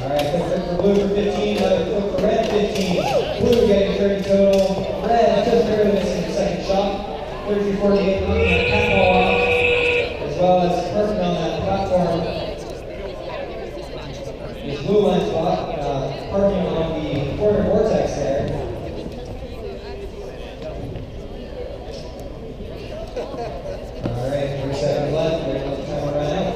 Alright, quick for blue for 15, quick for red 15. Blue getting 30 total. Red just barely missing the second shot. 33-48, knocking that cat ball off, as well as perfect on that platform. His blue line spot, parking on the corner vortex there. Alright, 3 seconds left, we're going to let the timer run out.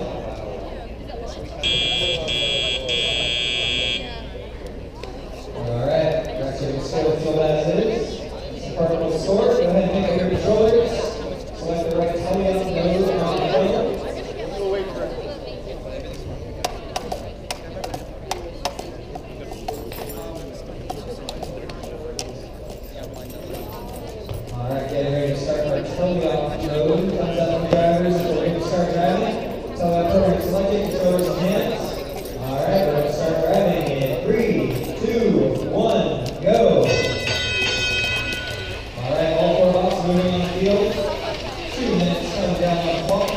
Alright, that's your score field as it is. It's a perfect score. Go ahead and pick up your controllers. Select the right teleout node on the controller. Alright, getting ready to start our teleout node. Comes up from drivers as we're ready to start driving. Teleout program selected, controllers in hands. Alright, we're going to start driving in 3, 2, 1, go. Alright, all 4 boxes moving on the field. 2 minutes coming down on the clock.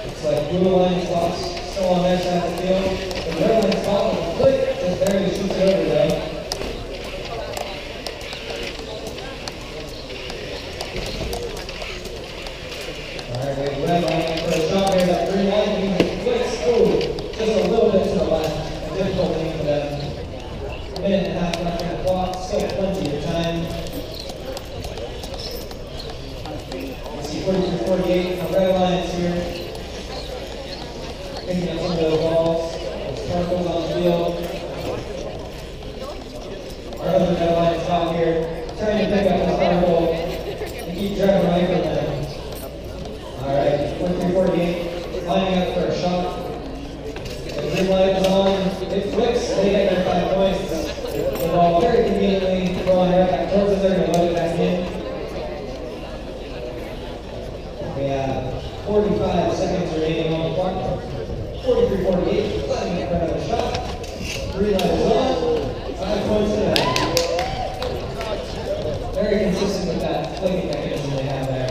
Looks like blue line spots still on their side of the field. The red line spot with a flick just barely shoots it over though. Alright, we have red line for a shot here. That green line using flicks. Oh, just a little bit to the left. A difficult thing for them. A minute and a half left on the clock. Still plenty of time. You see 43-48 on red lines here. Picking up some of those balls. Those sparkles on the field. Our other red line spot here. Trying to pick up the sparkle and keep driving away from them. Alright, 43-48, lining up for a shot. The green light is on, it flicks, they get their 5 points. The ball very conveniently throwing right back towards us, they're going to load it back in. We have 45 seconds remaining on the clock. 43-48, lining up for another shot. Green light is on, 5 points to that. Very consistent with that flicking mechanism they have there.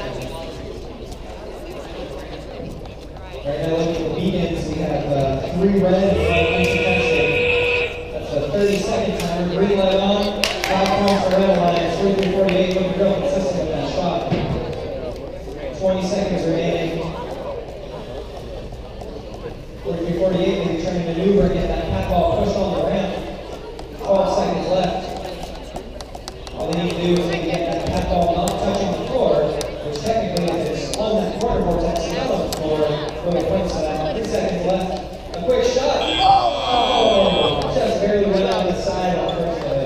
Right now, looking at the beacons, we have 3 red and 1 contested. That's a 30-second timer. Green light on, 5 points for red line. 43-48, looking real consistent with that shot. 20 seconds remaining. 43-48, maybe trying to maneuver and get that cat ball pushed on the ramp. 12 seconds left. All they need to do is maybe get that cat ball not touching the floor, which technically is on that corner vortex, not on the floor. Really points to that. 3 seconds left. A quick shot. Oh! Just barely went out the side on the first play.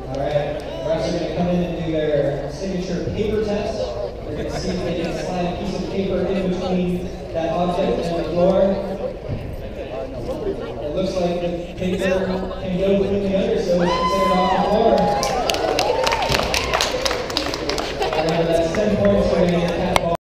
Alright, refs are going to come in and do their signature paper test. They're going to see if they can slide a piece of paper in between that object and the floor. It looks like the paper can go between the others, so it's considered off the floor.